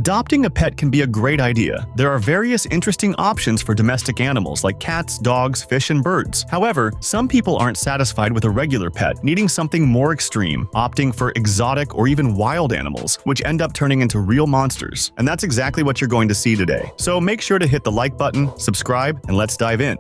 Adopting a pet can be a great idea. There are various interesting options for domestic animals like cats, dogs, fish, and birds. However, some people aren't satisfied with a regular pet, needing something more extreme, opting for exotic or even wild animals, which end up turning into real monsters. And that's exactly what you're going to see today. So make sure to hit the like button, subscribe, and let's dive in.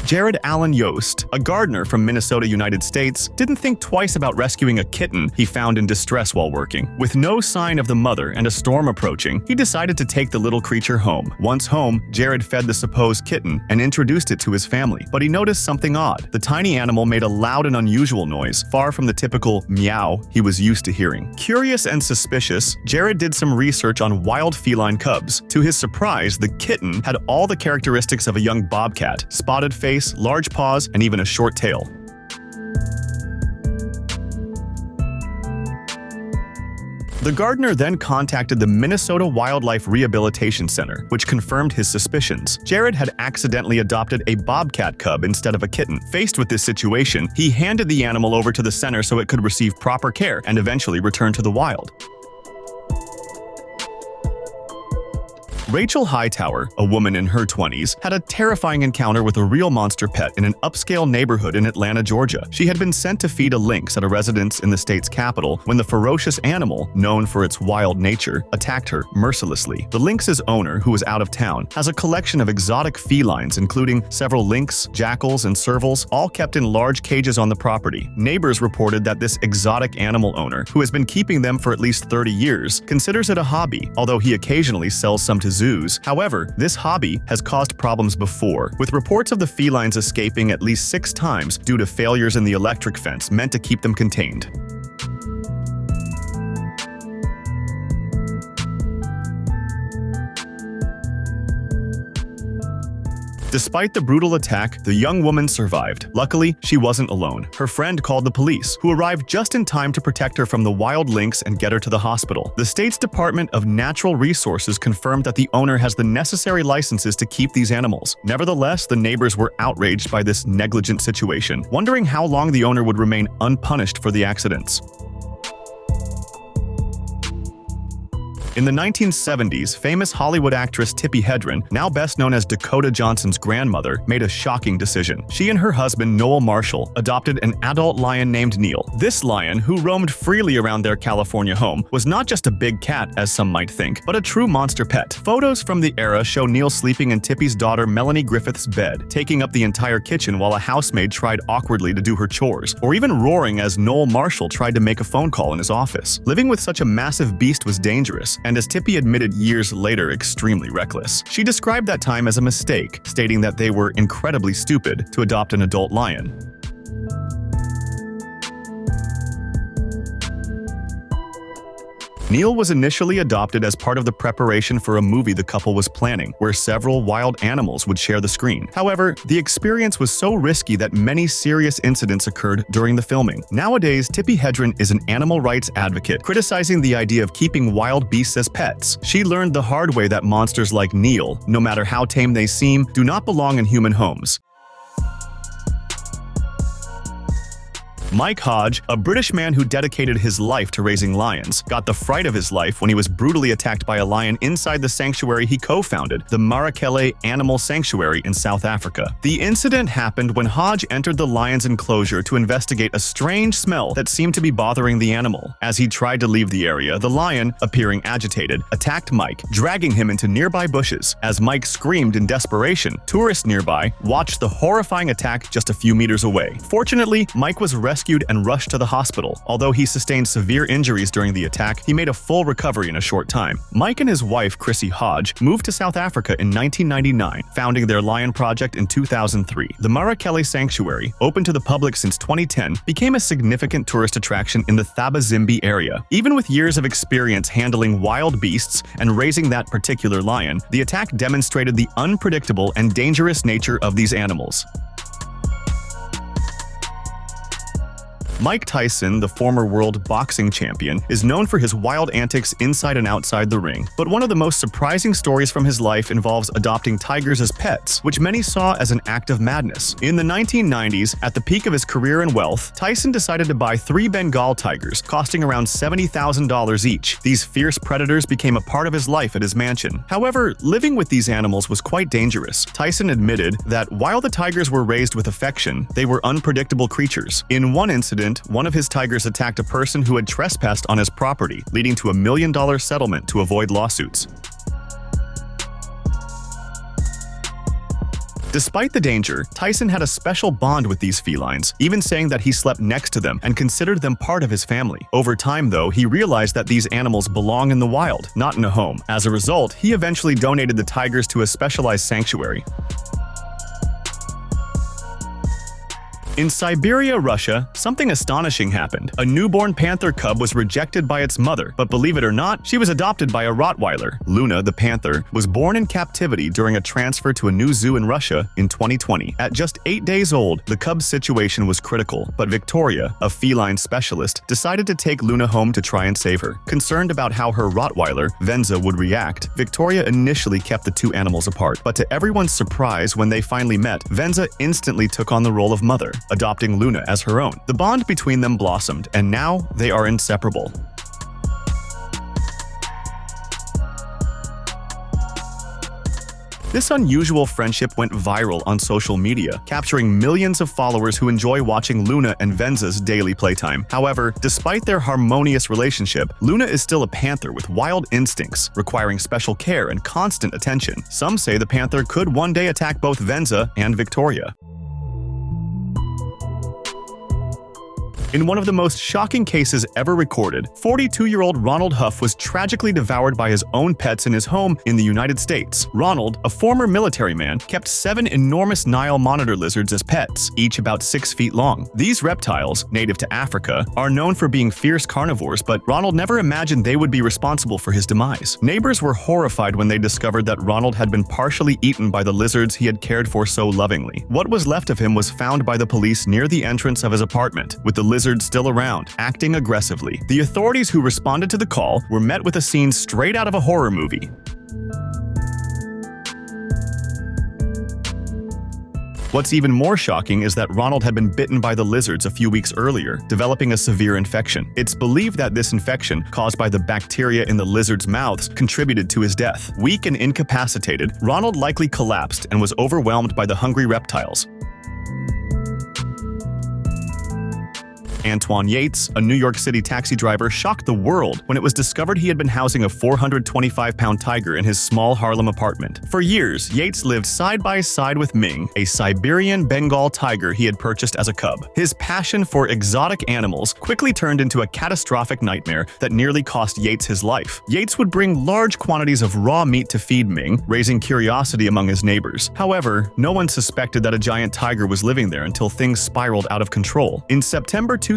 Jared Allen Yost, a gardener from Minnesota, United States, didn't think twice about rescuing a kitten he found in distress while working. With no sign of the mother and a storm approaching, he decided to take the little creature home. Once home, Jared fed the supposed kitten and introduced it to his family. But he noticed something odd. The tiny animal made a loud and unusual noise, far from the typical meow he was used to hearing. Curious and suspicious, Jared did some research on wild feline cubs. To his surprise, the kitten had all the characteristics of a young bobcat: spotted face, large paws, and even a short tail. The gardener then contacted the Minnesota Wildlife Rehabilitation Center, which confirmed his suspicions. Jared had accidentally adopted a bobcat cub instead of a kitten. Faced with this situation, he handed the animal over to the center so it could receive proper care and eventually return to the wild. Rachel Hightower, a woman in her 20s, had a terrifying encounter with a real monster pet in an upscale neighborhood in Atlanta, Georgia. She had been sent to feed a lynx at a residence in the state's capital when the ferocious animal, known for its wild nature, attacked her mercilessly. The lynx's owner, who was out of town, has a collection of exotic felines including several lynx, jackals, and servals, all kept in large cages on the property. Neighbors reported that this exotic animal owner, who has been keeping them for at least 30 years, considers it a hobby, although he occasionally sells some to zoos. However, this hobby has caused problems before, with reports of the felines escaping at least 6 times due to failures in the electric fence meant to keep them contained. Despite the brutal attack, the young woman survived. Luckily, she wasn't alone. Her friend called the police, who arrived just in time to protect her from the wild lynx and get her to the hospital. The state's Department of Natural Resources confirmed that the owner has the necessary licenses to keep these animals. Nevertheless, the neighbors were outraged by this negligent situation, wondering how long the owner would remain unpunished for the accidents. In the 1970s, famous Hollywood actress Tippy Hedren, now best known as Dakota Johnson's grandmother, made a shocking decision. She and her husband, Noel Marshall, adopted an adult lion named Neil. This lion, who roamed freely around their California home, was not just a big cat, as some might think, but a true monster pet. Photos from the era show Neil sleeping in Tippy's daughter Melanie Griffith's bed, taking up the entire kitchen while a housemaid tried awkwardly to do her chores, or even roaring as Noel Marshall tried to make a phone call in his office. Living with such a massive beast was dangerous, and as Tippy admitted years later, extremely reckless. She described that time as a mistake, stating that they were incredibly stupid to adopt an adult lion. Neil was initially adopted as part of the preparation for a movie the couple was planning, where several wild animals would share the screen. However, the experience was so risky that many serious incidents occurred during the filming. Nowadays, Tippy Hedren is an animal rights advocate, criticizing the idea of keeping wild beasts as pets. She learned the hard way that monsters like Neil, no matter how tame they seem, do not belong in human homes. Mike Hodge, a British man who dedicated his life to raising lions, got the fright of his life when he was brutally attacked by a lion inside the sanctuary he co-founded, the Marakele Animal Sanctuary in South Africa. The incident happened when Hodge entered the lion's enclosure to investigate a strange smell that seemed to be bothering the animal. As he tried to leave the area, the lion, appearing agitated, attacked Mike, dragging him into nearby bushes. As Mike screamed in desperation, tourists nearby watched the horrifying attack just a few meters away. Fortunately, Mike was rescued and rushed to the hospital. Although he sustained severe injuries during the attack, he made a full recovery in a short time. Mike and his wife, Chrissy Hodge, moved to South Africa in 1999, founding their lion project in 2003. The Marakele Sanctuary, open to the public since 2010, became a significant tourist attraction in the Thabazimbi area. Even with years of experience handling wild beasts and raising that particular lion, the attack demonstrated the unpredictable and dangerous nature of these animals. Mike Tyson, the former world boxing champion, is known for his wild antics inside and outside the ring. But one of the most surprising stories from his life involves adopting tigers as pets, which many saw as an act of madness. In the 1990s, at the peak of his career and wealth, Tyson decided to buy 3 Bengal tigers, costing around $70,000 each. These fierce predators became a part of his life at his mansion. However, living with these animals was quite dangerous. Tyson admitted that while the tigers were raised with affection, they were unpredictable creatures. In one incident, one of his tigers attacked a person who had trespassed on his property, leading to a $1 million settlement to avoid lawsuits. Despite the danger, Tyson had a special bond with these felines, even saying that he slept next to them and considered them part of his family. Over time, though, he realized that these animals belong in the wild, not in a home. As a result, he eventually donated the tigers to a specialized sanctuary. In Siberia, Russia, something astonishing happened. A newborn panther cub was rejected by its mother, but believe it or not, she was adopted by a Rottweiler. Luna, the panther, was born in captivity during a transfer to a new zoo in Russia in 2020. At just 8 days old, the cub's situation was critical, but Victoria, a feline specialist, decided to take Luna home to try and save her. Concerned about how her Rottweiler, Venza, would react, Victoria initially kept the 2 animals apart. But to everyone's surprise, when they finally met, Venza instantly took on the role of mother, adopting Luna as her own. The bond between them blossomed, and now they are inseparable. This unusual friendship went viral on social media, capturing millions of followers who enjoy watching Luna and Venza's daily playtime. However, despite their harmonious relationship, Luna is still a panther with wild instincts, requiring special care and constant attention. Some say the panther could one day attack both Venza and Victoria. In one of the most shocking cases ever recorded, 42-year-old Ronald Huff was tragically devoured by his own pets in his home in the United States. Ronald, a former military man, kept 7 enormous Nile monitor lizards as pets, each about 6 feet long. These reptiles, native to Africa, are known for being fierce carnivores, but Ronald never imagined they would be responsible for his demise. Neighbors were horrified when they discovered that Ronald had been partially eaten by the lizards he had cared for so lovingly. What was left of him was found by the police near the entrance of his apartment, with the lizards still around, acting aggressively. The authorities who responded to the call were met with a scene straight out of a horror movie. What's even more shocking is that Ronald had been bitten by the lizards a few weeks earlier, developing a severe infection. It's believed that this infection, caused by the bacteria in the lizards' mouths, contributed to his death. Weak and incapacitated, Ronald likely collapsed and was overwhelmed by the hungry reptiles. Antoine Yates, a New York City taxi driver, shocked the world when it was discovered he had been housing a 425-pound tiger in his small Harlem apartment. For years, Yates lived side by side with Ming, a Siberian Bengal tiger he had purchased as a cub. His passion for exotic animals quickly turned into a catastrophic nightmare that nearly cost Yates his life. Yates would bring large quantities of raw meat to feed Ming, raising curiosity among his neighbors. However, no one suspected that a giant tiger was living there until things spiraled out of control. In September 2003,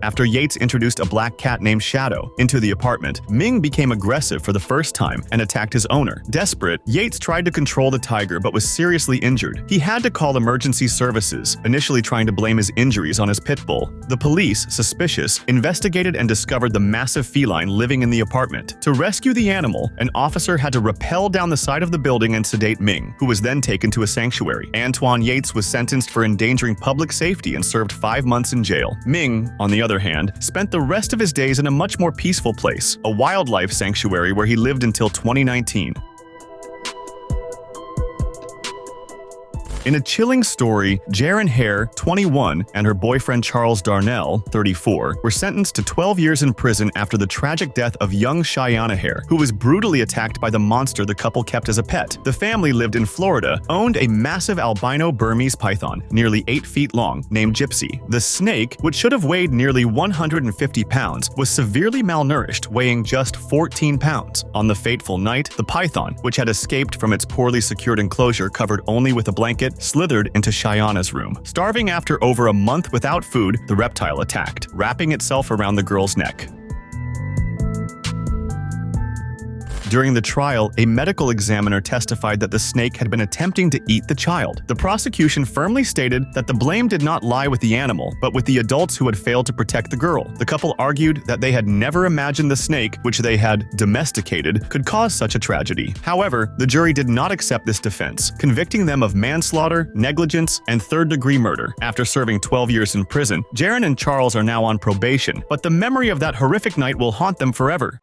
after Yates introduced a black cat named Shadow into the apartment, Ming became aggressive for the first time and attacked his owner. Desperate, Yates tried to control the tiger but was seriously injured. He had to call emergency services, initially trying to blame his injuries on his pit bull. The police, suspicious, investigated and discovered the massive feline living in the apartment. To rescue the animal, an officer had to rappel down the side of the building and sedate Ming, who was then taken to a sanctuary. Antoine Yates was sentenced for endangering public safety and served 5 months in jail. Ming, on the other hand, spent the rest of his days in a much more peaceful place, a wildlife sanctuary where he lived until 2019. In a chilling story, Jiren Hair, 21, and her boyfriend Charles Darnell, 34, were sentenced to 12 years in prison after the tragic death of young Jiren Hair, who was brutally attacked by the monster the couple kept as a pet. The family lived in Florida, owned a massive albino Burmese python, nearly 8 feet long, named Gypsy. The snake, which should have weighed nearly 150 pounds, was severely malnourished, weighing just 14 pounds. On the fateful night, the python, which had escaped from its poorly secured enclosure covered only with a blanket, slithered into Cheyenne's room. Starving after over a month without food, the reptile attacked, wrapping itself around the girl's neck. During the trial, a medical examiner testified that the snake had been attempting to eat the child. The prosecution firmly stated that the blame did not lie with the animal, but with the adults who had failed to protect the girl. The couple argued that they had never imagined the snake, which they had domesticated, could cause such a tragedy. However, the jury did not accept this defense, convicting them of manslaughter, negligence, and third-degree murder. After serving 12 years in prison, Jiren and Charles are now on probation, but the memory of that horrific night will haunt them forever.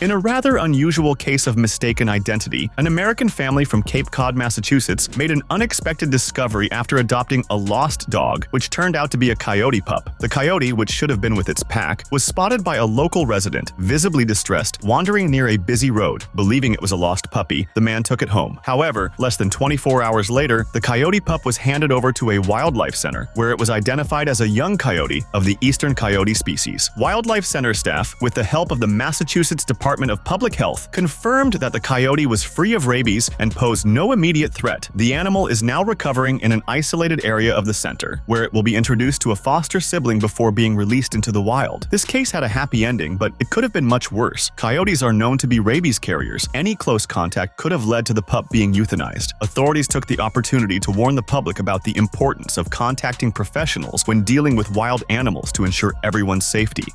In a rather unusual case of mistaken identity, an American family from Cape Cod, Massachusetts made an unexpected discovery after adopting a lost dog, which turned out to be a coyote pup. The coyote, which should have been with its pack, was spotted by a local resident, visibly distressed, wandering near a busy road. Believing it was a lost puppy, the man took it home. However, less than 24 hours later, the coyote pup was handed over to a wildlife center, where it was identified as a young coyote of the eastern coyote species. Wildlife Center staff, with the help of the Massachusetts Department of Public Health, confirmed that the coyote was free of rabies and posed no immediate threat. The animal is now recovering in an isolated area of the center, where it will be introduced to a foster sibling before being released into the wild. This case had a happy ending, but it could have been much worse. Coyotes are known to be rabies carriers. Any close contact could have led to the pup being euthanized. Authorities took the opportunity to warn the public about the importance of contacting professionals when dealing with wild animals to ensure everyone's safety.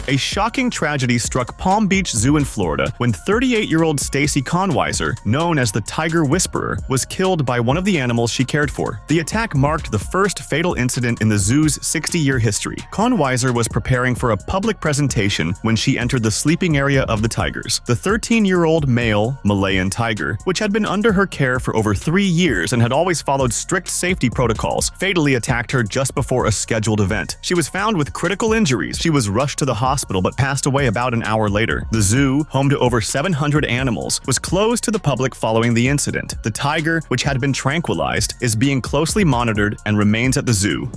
A shocking tragedy struck Palm Beach Zoo in Florida when 38-year-old Stacy Conweiser, known as the Tiger Whisperer, was killed by one of the animals she cared for. The attack marked the first fatal incident in the zoo's 60-year history. Conweiser was preparing for a public presentation when she entered the sleeping area of the tigers. The 13-year-old male Malayan tiger, which had been under her care for over 3 years and had always followed strict safety protocols, fatally attacked her just before a scheduled event. She was found with critical injuries. She was rushed to the hospital but passed away about an hour later. The zoo, home to over 700 animals, was closed to the public following the incident. The tiger, which had been tranquilized, is being closely monitored and remains at the zoo.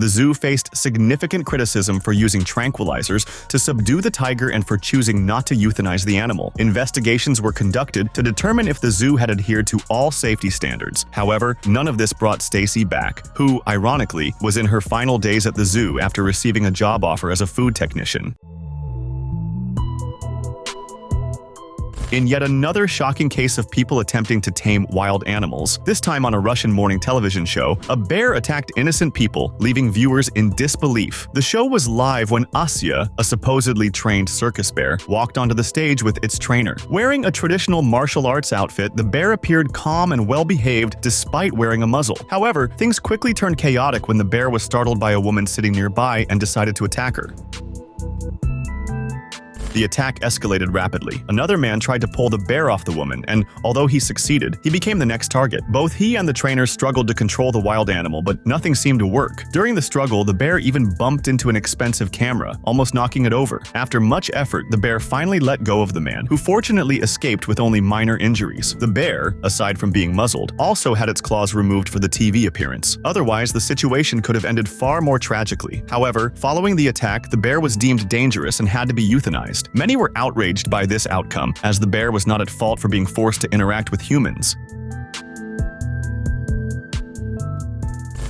The zoo faced significant criticism for using tranquilizers to subdue the tiger and for choosing not to euthanize the animal. Investigations were conducted to determine if the zoo had adhered to all safety standards. However, none of this brought Stacy back, who, ironically, was in her final days at the zoo after receiving a job offer as a food technician. In yet another shocking case of people attempting to tame wild animals, this time on a Russian morning television show, a bear attacked innocent people, leaving viewers in disbelief. The show was live when Asya, a supposedly trained circus bear, walked onto the stage with its trainer. Wearing a traditional martial arts outfit, the bear appeared calm and well-behaved despite wearing a muzzle. However, things quickly turned chaotic when the bear was startled by a woman sitting nearby and decided to attack her. The attack escalated rapidly. Another man tried to pull the bear off the woman, and although he succeeded, he became the next target. Both he and the trainer struggled to control the wild animal, but nothing seemed to work. During the struggle, the bear even bumped into an expensive camera, almost knocking it over. After much effort, the bear finally let go of the man, who fortunately escaped with only minor injuries. The bear, aside from being muzzled, also had its claws removed for the TV appearance. Otherwise, the situation could have ended far more tragically. However, following the attack, the bear was deemed dangerous and had to be euthanized. Many were outraged by this outcome, as the bear was not at fault for being forced to interact with humans.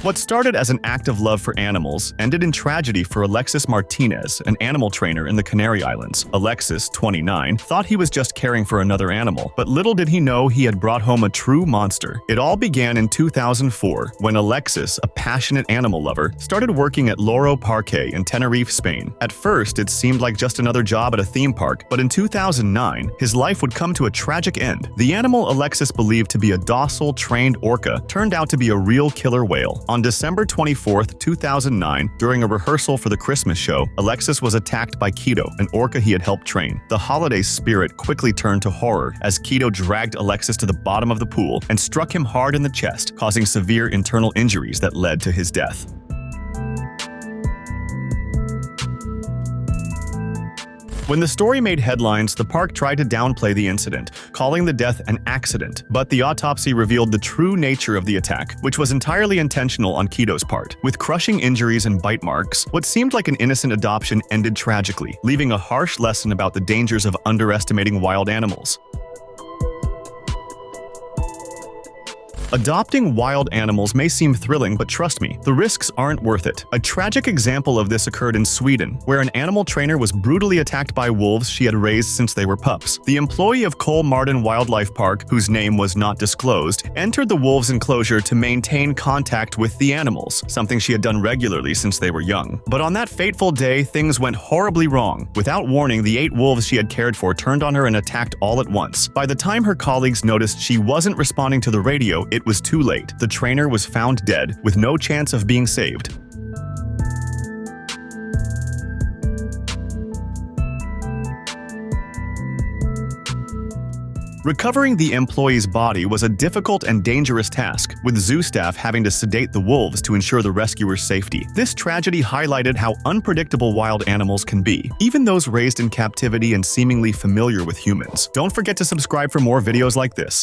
What started as an act of love for animals ended in tragedy for Alexis Martinez, an animal trainer in the Canary Islands. Alexis, 29, thought he was just caring for another animal, but little did he know he had brought home a true monster. It all began in 2004, when Alexis, a passionate animal lover, started working at Loro Parque in Tenerife, Spain. At first, it seemed like just another job at a theme park, but in 2009, his life would come to a tragic end. The animal Alexis believed to be a docile, trained orca turned out to be a real killer whale. On December 24, 2009, during a rehearsal for the Christmas show, Alexis was attacked by Keto, an orca he had helped train. The holiday spirit quickly turned to horror as Keto dragged Alexis to the bottom of the pool and struck him hard in the chest, causing severe internal injuries that led to his death. When the story made headlines, the park tried to downplay the incident, calling the death an accident, but the autopsy revealed the true nature of the attack, which was entirely intentional on Keto's part. With crushing injuries and bite marks, what seemed like an innocent adoption ended tragically, leaving a harsh lesson about the dangers of underestimating wild animals. Adopting wild animals may seem thrilling, but trust me, the risks aren't worth it. A tragic example of this occurred in Sweden, where an animal trainer was brutally attacked by wolves she had raised since they were pups. The employee of Kolmarden Wildlife Park, whose name was not disclosed, entered the wolves' enclosure to maintain contact with the animals, something she had done regularly since they were young. But on that fateful day, things went horribly wrong. Without warning, the 8 wolves she had cared for turned on her and attacked all at once. By the time her colleagues noticed she wasn't responding to the radio, it was too late. The trainer was found dead, with no chance of being saved. Recovering the employee's body was a difficult and dangerous task, with zoo staff having to sedate the wolves to ensure the rescuer's safety. This tragedy highlighted how unpredictable wild animals can be, even those raised in captivity and seemingly familiar with humans. Don't forget to subscribe for more videos like this.